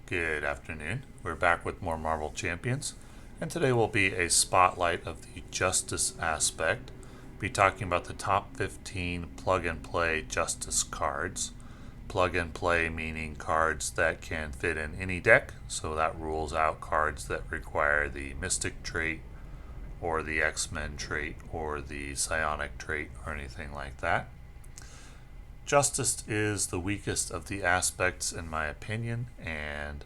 Good afternoon. We're back with more Marvel Champions, and today will be a spotlight of the Justice aspect. We'll be talking about the top 15 plug-and-play Justice cards. Plug-and-play meaning cards that can fit in any deck, so that rules out cards that require the Mystic trait, or the X-Men trait, or the Psionic trait, or anything like that. Justice is the weakest of the aspects in my opinion, and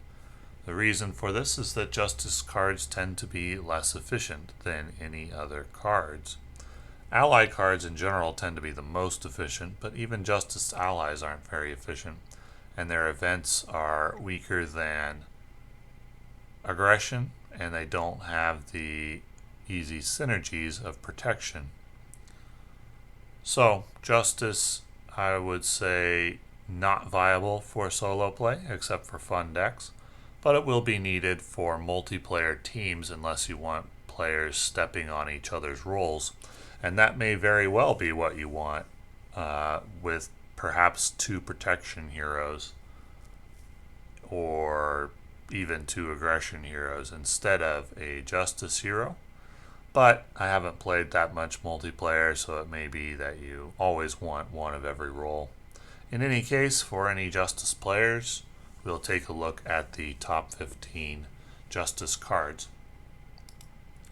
the reason for this is that Justice cards tend to be less efficient than any other cards. Ally cards in general tend to be the most efficient, but even Justice allies aren't very efficient, and their events are weaker than aggression, and they don't have the easy synergies of protection. So, Justice, I would say, not viable for solo play, except for fun decks, but it will be needed for multiplayer teams unless you want players stepping on each other's roles, and that may very well be what you want with perhaps 2 protection heroes or even 2 aggression heroes instead of a Justice hero. But I haven't played that much multiplayer, so it may be that you always want one of every role. In any case, for any Justice players, we'll take a look at the top 15 Justice cards.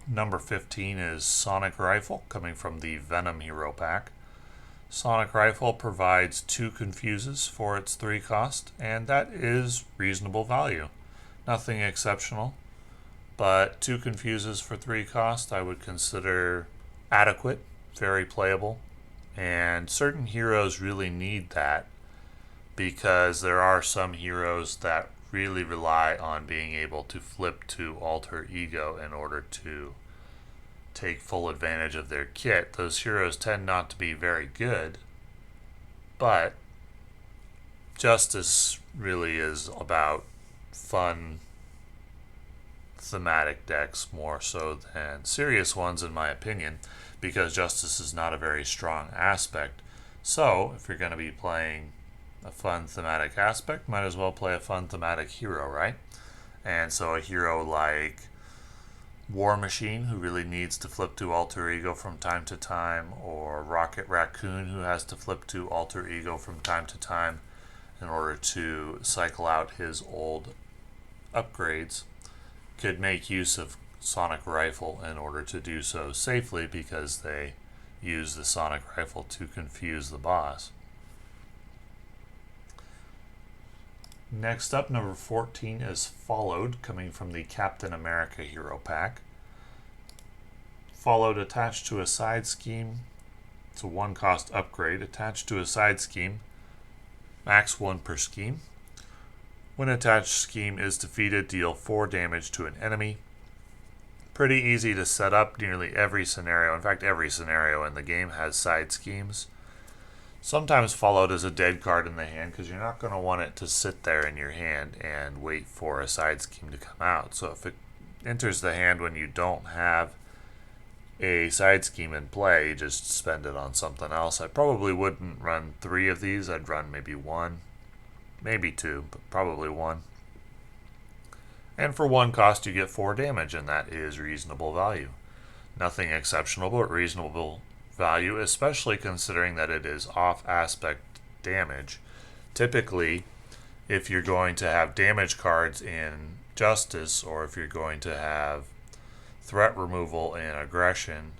Number 15 is Sonic Rifle, coming from the Venom hero pack. Sonic Rifle provides 2 confuses for its 3 cost, and that is reasonable value. Nothing exceptional, but 2 confuses for 3 cost I would consider adequate, very playable, and certain heroes really need that because there are some heroes that really rely on being able to flip to alter ego in order to take full advantage of their kit. Those heroes tend not to be very good, but Justice really is about fun thematic decks more so than serious ones, in my opinion, because Justice is not a very strong aspect. So if you're going to be playing a fun thematic aspect, might as well play a fun thematic hero, right? And so a hero like War Machine, who really needs to flip to alter ego from time to time, or Rocket Raccoon, who has to flip to alter ego from time to time in order to cycle out his old upgrades, could make use of Sonic Rifle in order to do so safely because they use the Sonic Rifle to confuse the boss. Next up, number 14 is Followed, coming from the Captain America hero pack. Followed attached to a side scheme. It's a 1-cost upgrade attached to a side scheme, max 1 per scheme. When attached scheme is defeated, deal 4 damage to an enemy. Pretty easy to set up. Nearly every scenario, in fact every scenario in the game, has side schemes. Sometimes Followed is a dead card in the hand because you're not going to want it to sit there in your hand and wait for a side scheme to come out. So if it enters the hand when you don't have a side scheme in play, you just spend it on something else. I probably wouldn't run 3 of these. I'd run maybe 1. Maybe 2, but probably 1. And for 1 cost you get 4 damage, and that is reasonable value. Nothing exceptional, but reasonable value, especially considering that it is off-aspect damage. Typically, if you're going to have damage cards in Justice, or if you're going to have threat removal in Aggression,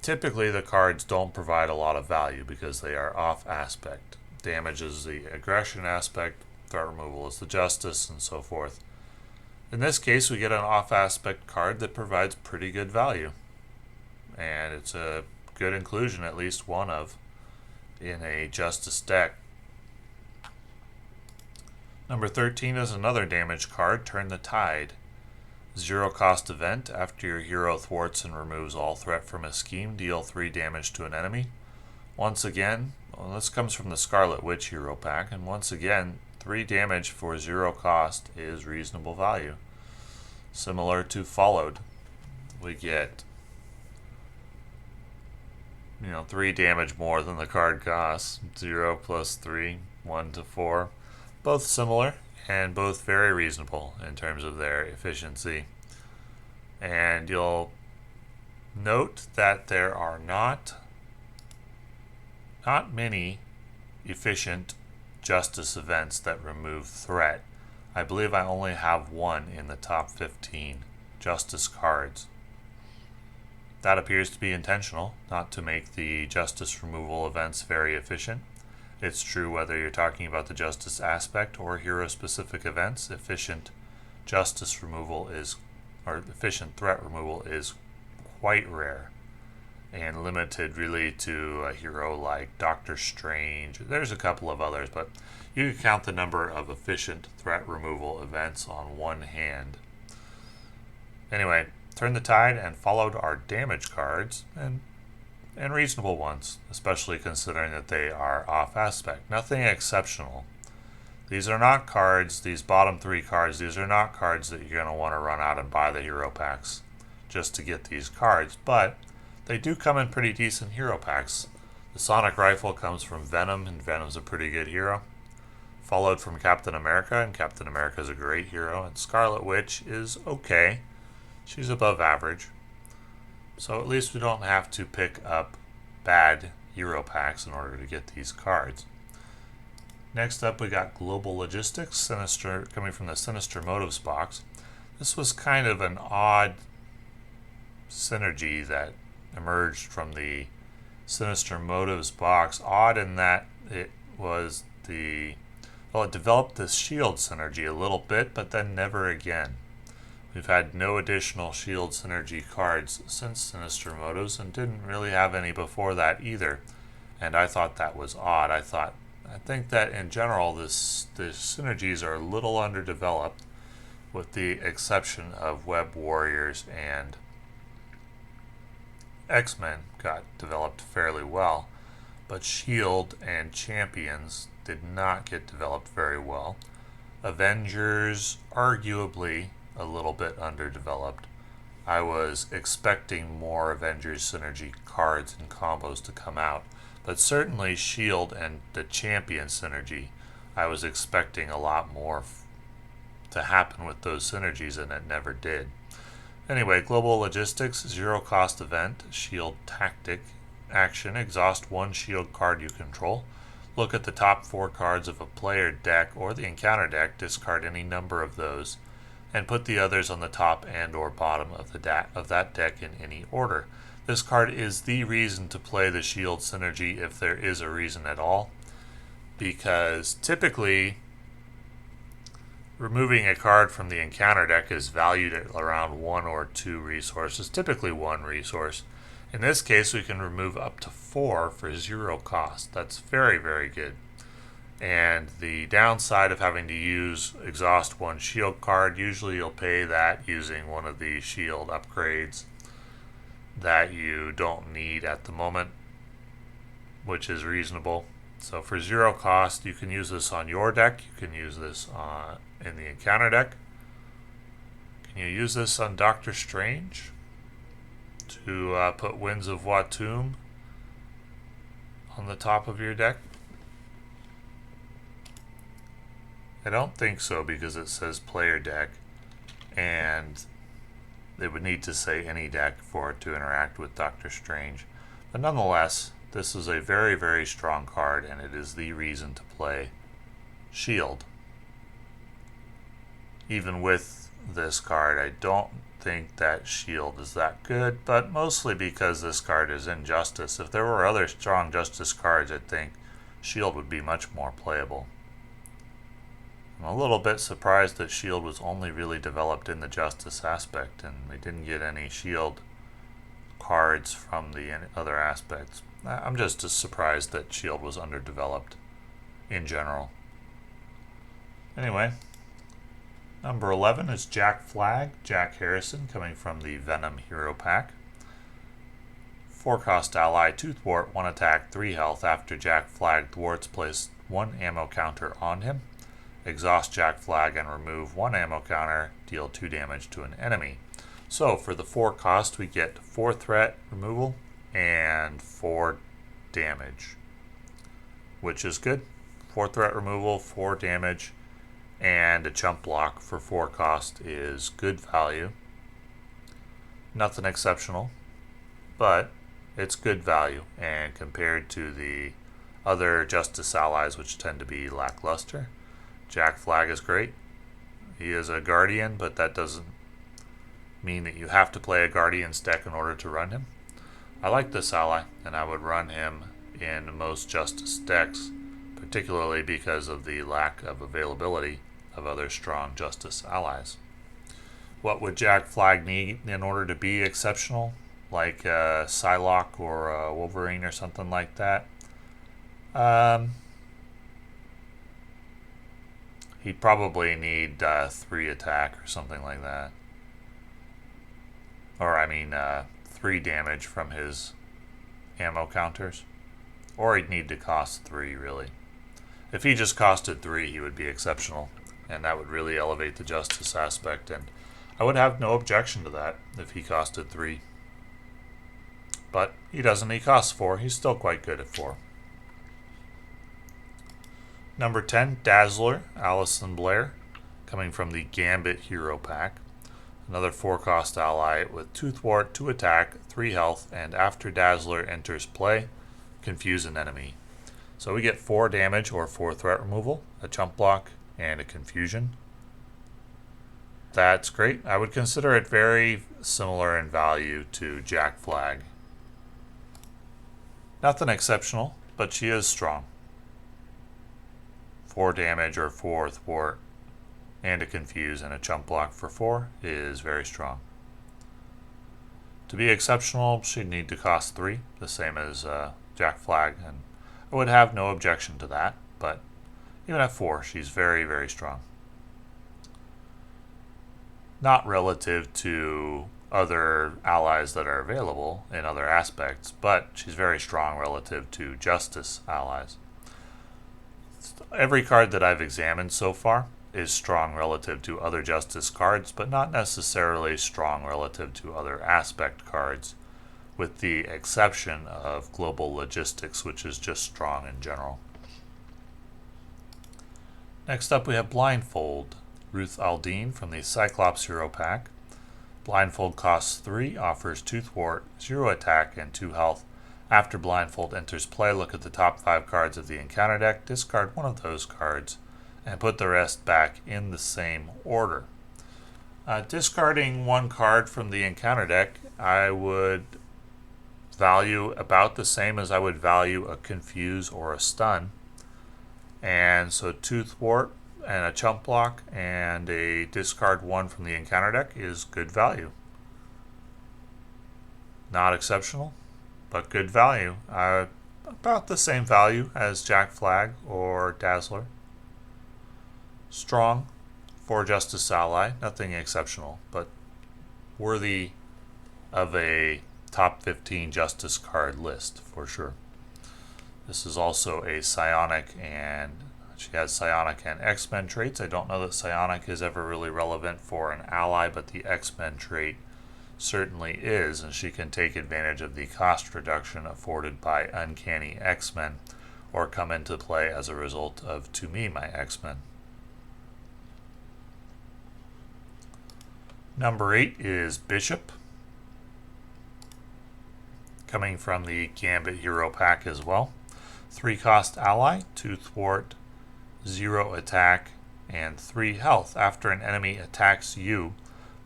typically the cards don't provide a lot of value because they are off-aspect. Damage is the aggression aspect, threat removal is the Justice, and so forth. In this case, we get an off-aspect card that provides pretty good value. And it's a good inclusion, at least one of, in a Justice deck. Number 13 is another damage card, Turn the Tide. 0-cost event. After your hero thwarts and removes all threat from a scheme, deal 3 damage to an enemy. Once again, this comes from the Scarlet Witch hero pack, and once again, 3 damage for 0 cost is reasonable value. Similar to Followed, we get 3 damage more than the card costs. 0 plus 3, 1 to 4. Both similar, and both very reasonable in terms of their efficiency. And you'll note that there are not many efficient justice events that remove threat. I believe I only have one in the top 15 justice cards. That appears to be intentional, not to make the justice removal events very efficient. It's true whether you're talking about the justice aspect or hero-specific events. Efficient justice removal or efficient threat removal is quite rare and limited really to a hero like Doctor Strange. There's a couple of others, but you can count the number of efficient threat removal events on one hand. Anyway, turned the tide and followed our damage cards, and reasonable ones, especially considering that they are off aspect. Nothing exceptional. These are not cards, these bottom three cards, these are not cards that you're going to want to run out and buy the hero packs just to get these cards, but they do come in pretty decent hero packs. The Sonic Rifle comes from Venom, and Venom's a pretty good hero. Followed from Captain America, and Captain America's a great hero, and Scarlet Witch is okay. She's above average. So at least we don't have to pick up bad hero packs in order to get these cards. Next up we got Global Logistics, Sinister, coming from the Sinister Motives box. This was kind of an odd synergy that emerged from the Sinister Motives box. Odd in that it developed this shield synergy a little bit, but then never again. We've had no additional shield synergy cards since Sinister Motives, and didn't really have any before that either. And I thought that was odd. I think that in general the synergies are a little underdeveloped, with the exception of Web Warriors and X-Men got developed fairly well, but Shield and Champions did not get developed very well. Avengers, arguably a little bit underdeveloped. I was expecting more Avengers synergy cards and combos to come out, but certainly Shield and the Champion synergy, I was expecting a lot more to happen with those synergies, and it never did. Anyway, Global Logistics, zero cost event, Shield tactic, action, exhaust one Shield card you control. Look at the top 4 cards of a player deck or the encounter deck, discard any number of those, and put the others on the top and or bottom of that deck in any order. This card is the reason to play the Shield synergy, if there is a reason at all, because typically removing a card from the encounter deck is valued at around 1 or 2 resources, typically 1 resource. In this case, we can remove up to 4 for 0 cost. That's very, very good. And the downside of having to use exhaust one shield card, usually you'll pay that using one of the shield upgrades that you don't need at the moment, which is reasonable. So for 0 cost, you can use this on your deck. You can use this in the encounter deck. Can you use this on Doctor Strange to put Winds of Watum on the top of your deck? I don't think so, because it says player deck, and they would need to say any deck for it to interact with Doctor Strange. But nonetheless, this is a very, very strong card, and it is the reason to play Shield. Even with this card, I don't think that Shield is that good, but mostly because this card is Injustice. If there were other strong Justice cards, I think Shield would be much more playable. I'm a little bit surprised that Shield was only really developed in the Justice aspect, and we didn't get any Shield cards from the other aspects. I'm just as surprised that Shield was underdeveloped in general. Anyway, number 11 is Jack Flag, Jack Harrison, coming from the Venom Hero Pack. 4-cost ally, 2 thwart, 1 attack, 3 health. After Jack Flag thwarts, place 1 ammo counter on him. Exhaust Jack Flag and remove 1 ammo counter, deal 2 damage to an enemy. So for the 4 cost, we get 4 threat removal and 4 damage, which is good. 4 threat removal, 4 damage, and a chump block for 4 cost is good value. Nothing exceptional, but it's good value, and compared to the other Justice allies, which tend to be lackluster, Jack Flag is great. He is a Guardian, but that doesn't mean that you have to play a Guardian's deck in order to run him. I like this ally, and I would run him in most Justice decks, particularly because of the lack of availability of other strong Justice allies. What would Jack Flag need in order to be exceptional? Like Psylocke or Wolverine or something like that? He'd probably need 3 attack or something like that. Or, 3 damage from his ammo counters. Or he'd need to cost 3, really. If he just costed 3, he would be exceptional. And that would really elevate the Justice aspect. And I would have no objection to that if he costed 3. But he doesn't. He costs 4. He's still quite good at 4. Number 10, Dazzler, Alison Blaire, coming from the Gambit Hero Pack. Another 4-cost ally with 2 thwart, 2 attack, 3 health, and after Dazzler enters play, confuse an enemy. So we get 4 damage or 4 threat removal, a chump block, and a confusion. That's great. I would consider it very similar in value to Jack Flag. Nothing exceptional, but she is strong. 4 damage or 4 thwart and a confuse and a chump block for 4 is very strong. To be exceptional, she'd need to cost 3, the same as Jack Flag, and I would have no objection to that, but even at 4, she's very, very strong. Not relative to other allies that are available in other aspects, but she's very strong relative to Justice allies. Every card that I've examined so far is strong relative to other Justice cards, but not necessarily strong relative to other aspect cards, with the exception of Global Logistics, which is just strong in general. Next up we have Blindfold, Ruth Aldine from the Cyclops Hero Pack. Blindfold costs 3, offers 2 thwart, 0 attack, and 2 health. After Blindfold enters play, look at the top 5 cards of the encounter deck, discard one of those cards, and put the rest back in the same order. Discarding 1 card from the encounter deck, I would value about the same as I would value a confuse or a stun. And so 2 thwart and a chump block and a discard 1 from the encounter deck is good value. Not exceptional, but good value. About the same value as Jack Flag or Dazzler. Strong for Justice ally, nothing exceptional, but worthy of a top 15 Justice card list for sure. This is also a psionic, and she has psionic and X-Men traits. I don't know that psionic is ever really relevant for an ally, but the X-Men trait certainly is, and she can take advantage of the cost reduction afforded by Uncanny X-Men, or come into play as a result of To Me, My X-Men. Number 8 is Bishop, coming from the Gambit Hero Pack as well. 3-cost ally, 2 thwart, 0 attack, and 3 health. After an enemy attacks you,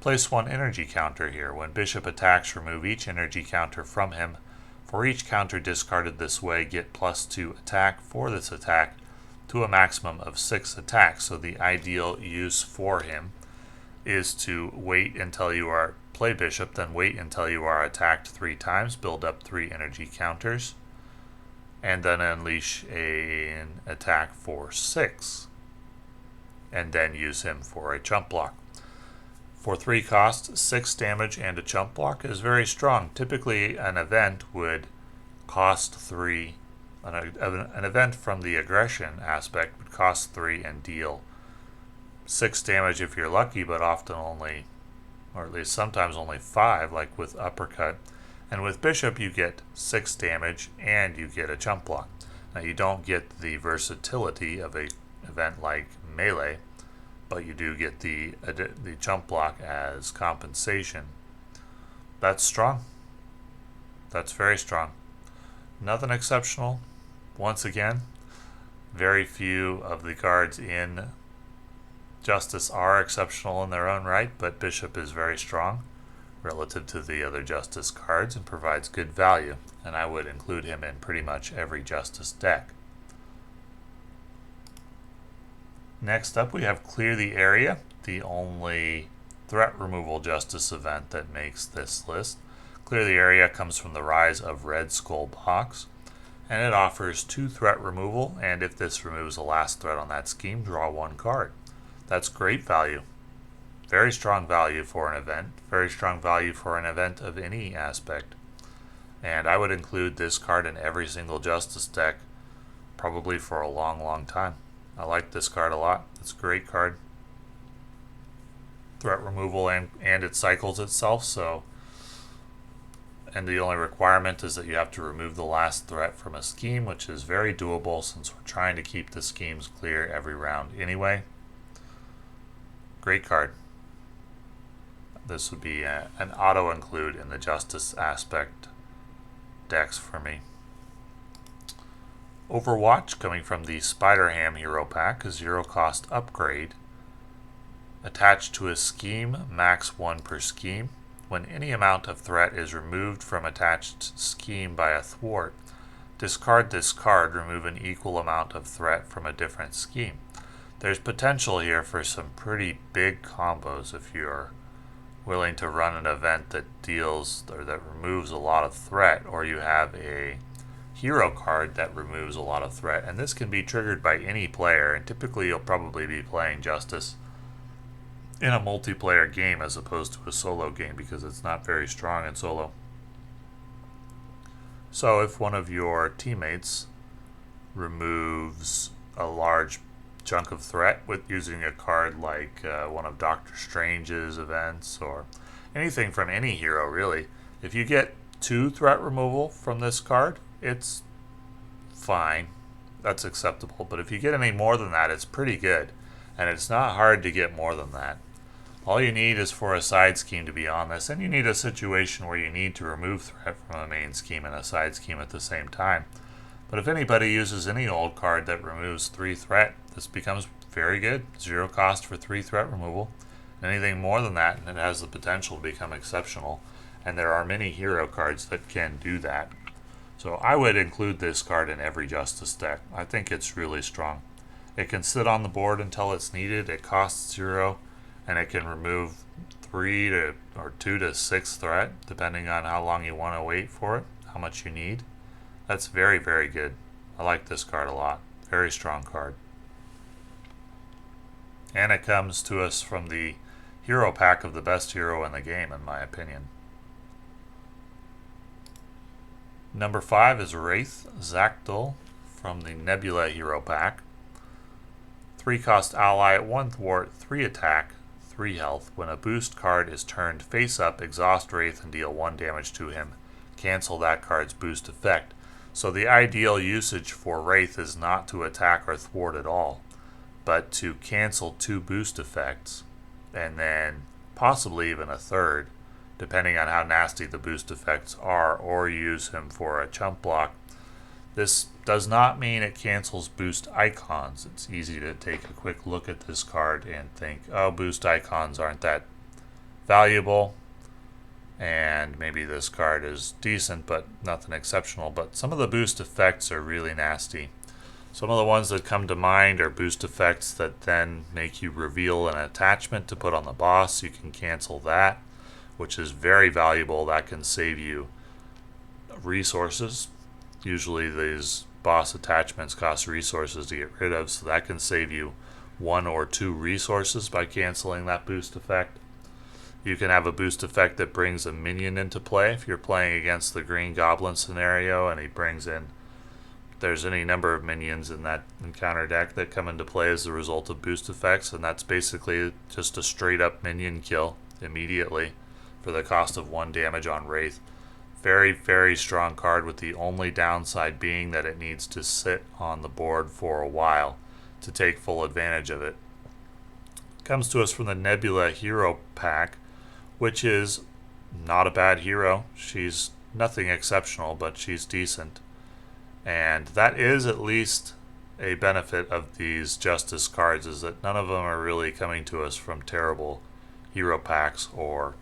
place 1 energy counter here. When Bishop attacks, remove each energy counter from him. For each counter discarded this way, get +2 attack for this attack to a maximum of 6 attacks. So the ideal use for him is to wait until you are play Bishop, then wait until you are attacked 3 times, build up 3 energy counters, and then unleash an attack for 6, and then use him for a chump block. For 3 costs, 6 damage and a chump block is very strong. Typically an event would cost 3, an event from the aggression aspect would cost 3 and deal 6 damage if you're lucky, but often only, or at least sometimes only 5, like with Uppercut. And with Bishop you get 6 damage and you get a chump block. Now you don't get the versatility of a event like Melee, but you do get the jump block as compensation. That's strong. That's very strong. Nothing exceptional. Once again, very few of the cards in Justice are exceptional in their own right, but Bishop is very strong relative to the other Justice cards and provides good value, and I would include him in pretty much every Justice deck. Next up, we have Clear the Area, the only threat removal Justice event that makes this list. Clear the Area comes from the Rise of Red Skull box, and it offers 2 threat removal, and if this removes the last threat on that scheme, draw 1 card. That's great value. Very strong value for an event. Very strong value for an event of any aspect. And I would include this card in every single Justice deck, probably for a long, long time. I like this card a lot. It's a great card. Threat removal and it cycles itself, so... And the only requirement is that you have to remove the last threat from a scheme, which is very doable since we're trying to keep the schemes clear every round anyway. Great card. This would be an auto-include in the Justice aspect decks for me. Overwatch, coming from the Spider-Ham Hero Pack, a 0-cost upgrade. Attached to a scheme, max 1 per scheme. When any amount of threat is removed from attached scheme by a thwart, discard this card, remove an equal amount of threat from a different scheme. There's potential here for some pretty big combos if you're willing to run an event that deals or that removes a lot of threat, or you have a hero card that removes a lot of threat, and this can be triggered by any player, and typically you'll probably be playing Justice in a multiplayer game as opposed to a solo game because it's not very strong in solo. So if one of your teammates removes a large chunk of threat with using a card like one of Doctor Strange's events or anything from any hero really, if you get 2 threat removal from this card, it's fine. That's acceptable. But if you get any more than that, it's pretty good. And it's not hard to get more than that. All you need is for a side scheme to be on this, and you need a situation where you need to remove threat from a main scheme and a side scheme at the same time. But if anybody uses any old card that removes 3 threat, this becomes very good. 0 cost for 3 threat removal. Anything more than that, and it has the potential to become exceptional. And there are many hero cards that can do that. So I would include this card in every Justice deck. I think it's really strong. It can sit on the board until it's needed. It costs 0. And it can remove 3 to or 2 to 6 threat, depending on how long you want to wait for it, how much you need. That's very, very good. I like this card a lot. Very strong card. And it comes to us from the hero pack of the best hero in the game, in my opinion. Number 5 is Wraith, Zak-Del from the Nebula hero pack. 3-cost ally, 1 thwart, 3 attack, 3 health. When a boost card is turned face up, exhaust Wraith and deal 1 damage to him. Cancel that card's boost effect. So the ideal usage for Wraith is not to attack or thwart at all, but to cancel 2 boost effects, and then possibly even a third, depending on how nasty the boost effects are, or use him for a chump block. This does not mean it cancels boost icons. It's easy to take a quick look at this card and think, oh, boost icons aren't that valuable, and maybe this card is decent but nothing exceptional. But some of the boost effects are really nasty. Some of the ones that come to mind are boost effects that then make you reveal an attachment to put on the boss. You can cancel that, which is very valuable. That can save you resources. Usually these boss attachments cost resources to get rid of, so that can save you 1 or 2 resources by canceling that boost effect. You can have a boost effect that brings a minion into play. If you're playing against the Green Goblin scenario and he brings in, there's any number of minions in that encounter deck that come into play as a result of boost effects, and that's basically just a straight up minion kill immediately for the cost of 1 damage on Wraith. Very, very strong card, with the only downside being that it needs to sit on the board for a while to take full advantage of it. Comes to us from the Nebula hero pack, which is not a bad hero. She's nothing exceptional, but she's decent. And that is at least a benefit of these Justice cards, is that none of them are really coming to us from terrible hero packs or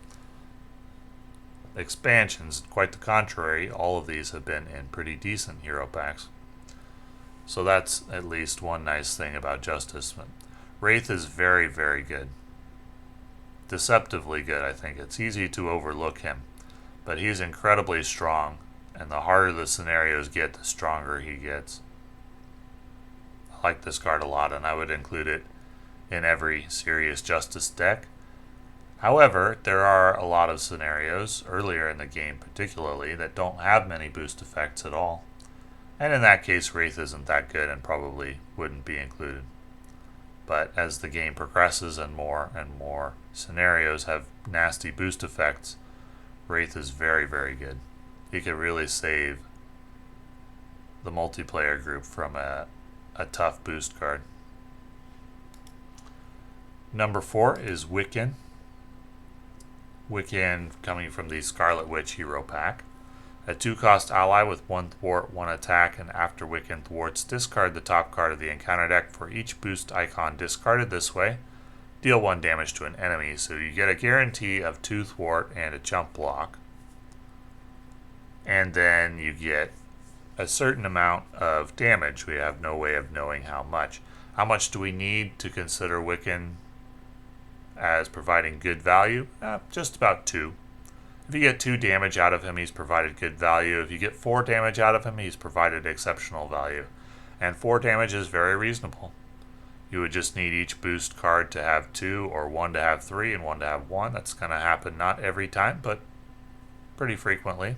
expansions. Quite the contrary, all of these have been in pretty decent hero packs. So that's at least one nice thing about Justice. Wraith is very, very good. Deceptively good, I think. It's easy to overlook him, but he's incredibly strong, and the harder the scenarios get, the stronger he gets. I like this card a lot, and I would include it in every serious Justice deck. However, there are a lot of scenarios, earlier in the game particularly, that don't have many boost effects at all. And in that case, Wraith isn't that good and probably wouldn't be included. But as the game progresses and more scenarios have nasty boost effects, Wraith is very, very good. He could really save the multiplayer group from a tough boost card. Number 4 is Wiccan. Wiccan coming from the Scarlet Witch hero pack. A 2-cost ally with 1 thwart, 1 attack, and after Wiccan thwarts, discard the top card of the encounter deck for each boost icon discarded this way. Deal 1 damage to an enemy, so you get a guarantee of 2 thwart and a jump block. And then you get a certain amount of damage. We have no way of knowing how much. How much do we need to consider Wiccan as providing good value? Just about 2. If you get 2 damage out of him, he's provided good value. If you get 4 damage out of him, he's provided exceptional value. And 4 damage is very reasonable. You would just need each boost card to have 2, or 1 to have 3, and 1 to have 1. That's going to happen not every time, but pretty frequently.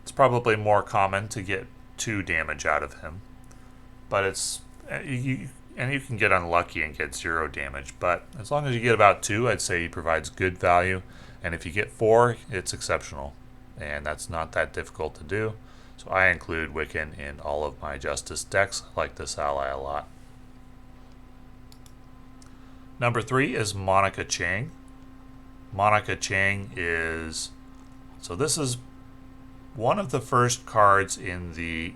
It's probably more common to get 2 damage out of him. But you can get unlucky and get 0 damage. But as long as you get about 2, I'd say he provides good value. And if you get 4, it's exceptional. And that's not that difficult to do. So I include Wiccan in all of my Justice decks. I like this ally a lot. Number 3 is Monica Chang. Monica Chang is... So this is one of the first cards in the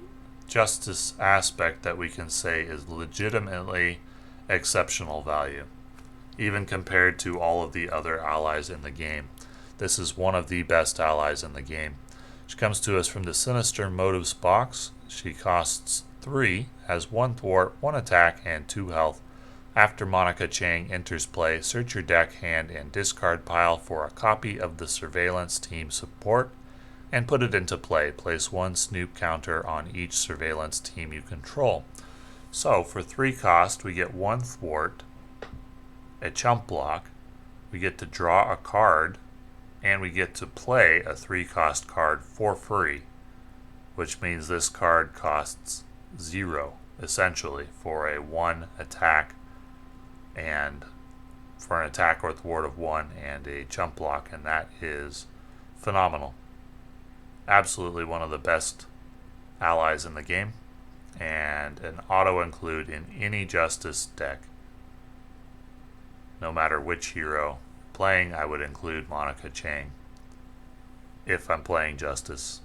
Justice aspect that we can say is legitimately exceptional value, even compared to all of the other allies in the game. This is one of the best allies in the game. She comes to us from the Sinister Motives box. She costs 3, has 1 thwart, 1 attack, and 2 health. After Monica Chang enters play, search your deck, hand, and discard pile for a copy of the Surveillance Team support and put it into play. Place 1 Snoop counter on each Surveillance Team you control. So for 3 cost, we get 1 thwart, a chump block, we get to draw a card, and we get to play a 3-cost card for free, which means this card costs 0, essentially, for a 1 attack, and for an attack or thwart of 1 and a jump block, and that is phenomenal. Absolutely one of the best allies in the game, and an auto-include in any Justice deck. No matter which hero playing, I would include Monica Chang if I'm playing Justice.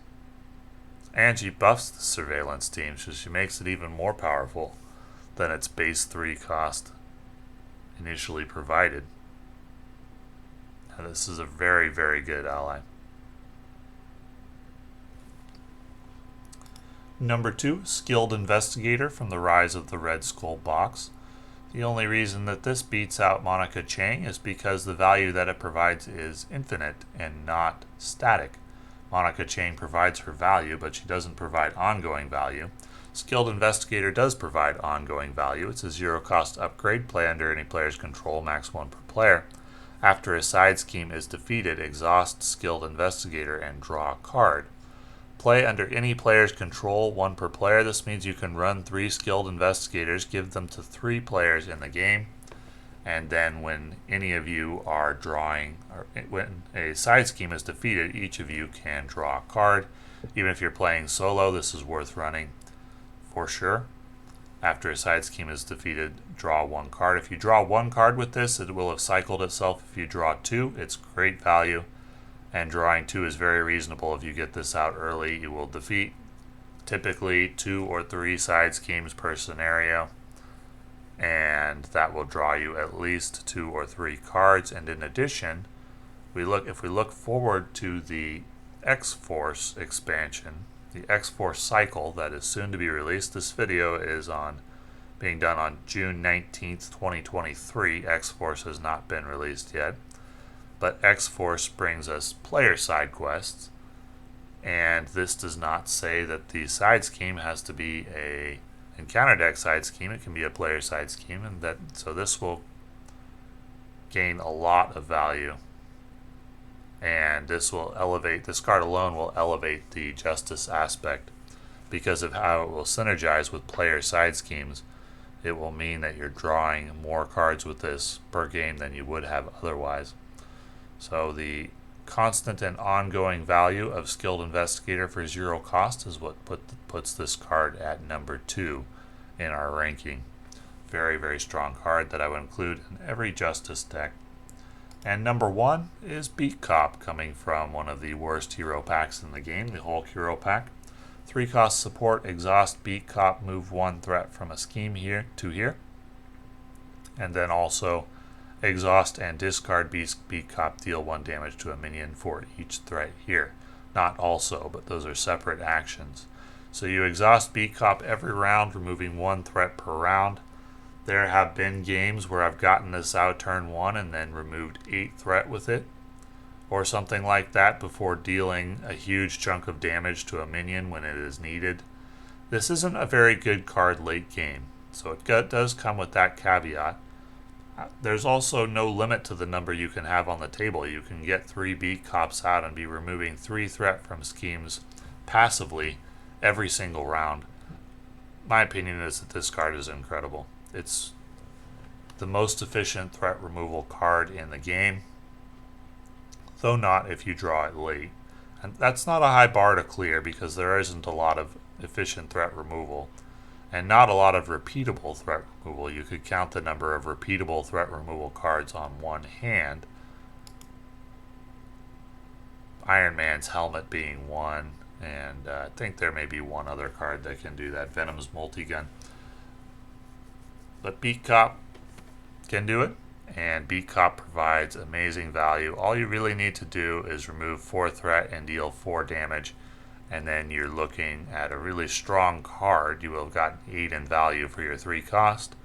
And she buffs the Surveillance Team, so she makes it even more powerful than its base 3 cost initially provided. And this is a very, very good ally. Number 2, Skilled Investigator from the Rise of the Red Skull box. The only reason that this beats out Monica Chang is because the value that it provides is infinite and not static. Monica Chang provides her value, but she doesn't provide ongoing value. Skilled Investigator does provide ongoing value. It's a 0-cost upgrade. Play under any player's control, max 1 per player. After a side scheme is defeated, exhaust Skilled Investigator and draw a card. Play under any player's control, 1 per player. This means you can run 3 Skilled Investigators, give them to 3 players in the game, and then when any of you are drawing, or when a side scheme is defeated, each of you can draw a card. Even if you're playing solo, this is worth running for sure. After a side scheme is defeated, draw one card. If you draw one card with this, it will have cycled itself. If you draw two, it's great value. And drawing two is very reasonable. If you get this out early, you will defeat typically 2 or 3 side schemes per scenario. And that will draw you at least 2 or 3 cards. And in addition, if we look forward to the X-Force expansion, the X-Force cycle that is soon to be released. This video is being done on June 19th, 2023. X-Force has not been released yet. But X-Force brings us player side quests. And this does not say that the side scheme has to be a encounter deck side scheme. It can be a player side scheme, and so this will gain a lot of value. And this card alone will elevate the justice aspect because of how it will synergize with player side schemes. It will mean that you're drawing more cards with this per game than you would have otherwise. So the constant and ongoing value of Skilled Investigator for 0 cost is what puts this card at number 2 in our ranking. Very, very strong card that I would include in every Justice deck. And number 1 is Beat Cop, coming from one of the worst hero packs in the game, the Hulk Hero Pack. 3 cost support, exhaust Beat Cop, move 1 threat from a scheme here to here. And then also exhaust and discard Beat Cop, deal 1 damage to a minion for each threat here. Not also, but those are separate actions. So you exhaust Beat Cop every round, removing 1 threat per round. There have been games where I've gotten this out turn 1 and then removed 8 threat with it, or something like that, before dealing a huge chunk of damage to a minion when it is needed. This isn't a very good card late game, so it does come with that caveat. There's also no limit to the number you can have on the table. You can get 3 Beat Cops out and be removing 3 threat from schemes passively every single round. My opinion is that this card is incredible. It's the most efficient threat removal card in the game, though not if you draw it late. And that's not a high bar to clear because there isn't a lot of efficient threat removal and not a lot of repeatable threat removal. You could count the number of repeatable threat removal cards on one hand. Iron Man's helmet being one, and I think there may be one other card that can do that, Venom's multi-gun. But Beat Cop can do it, and Beat Cop provides amazing value. All you really need to do is remove 4 threat and deal 4 damage, and then you're looking at a really strong card. You will have gotten 8 in value for your 3 cost,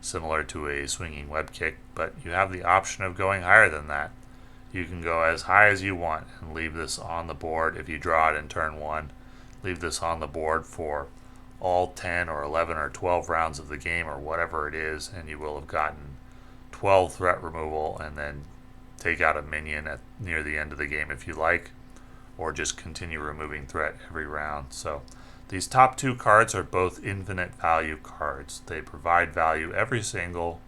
similar to a swinging web kick, but you have the option of going higher than that. You can go as high as you want and leave this on the board. If you draw it in turn 1, leave this on the board for all 10 or 11 or 12 rounds of the game or whatever it is, and you will have gotten 12 threat removal, and then take out a minion near the end of the game if you like, or just continue removing threat every round. So these top 2 cards are both infinite value cards. They provide value every single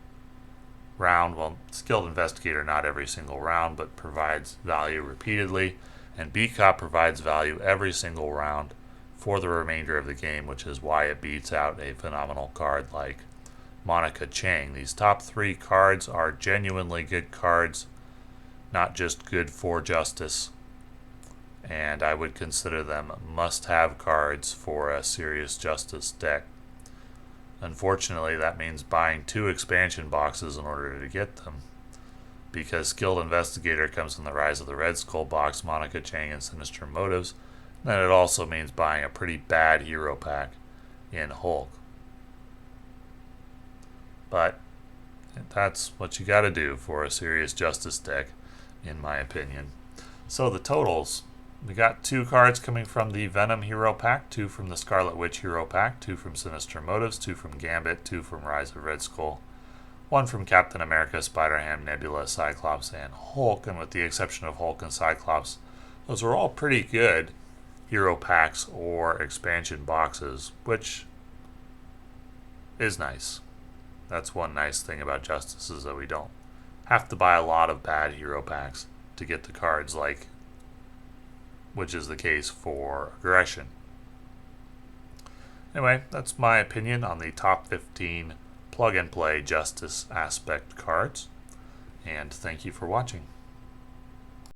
round. Well, Skilled Investigator not every single round, but provides value repeatedly, and Beat Cop provides value every single round for the remainder of the game, which is why it beats out a phenomenal card like Monica Chang. These top 3 cards are genuinely good cards, not just good for justice, and I would consider them must-have cards for a serious justice deck. Unfortunately, that means buying 2 expansion boxes in order to get them, because Skilled Investigator comes in the Rise of the Red Skull box, Monica Chang, and Sinister Motives. Then it also means buying a pretty bad hero pack in Hulk. But that's what you got to do for a serious justice deck, in my opinion. So the totals. We got 2 cards coming from the Venom hero pack, 2 from the Scarlet Witch hero pack, 2 from Sinister Motives, 2 from Gambit, 2 from Rise of Red Skull, 1 from Captain America, Spider-Ham, Nebula, Cyclops, and Hulk. And with the exception of Hulk and Cyclops, those are all pretty good hero packs or expansion boxes, which is nice. That's one nice thing about Justice, is that we don't have to buy a lot of bad hero packs to get the cards, which is the case for Aggression. Anyway, that's my opinion on the top 15 plug and play justice aspect cards. And thank you for watching.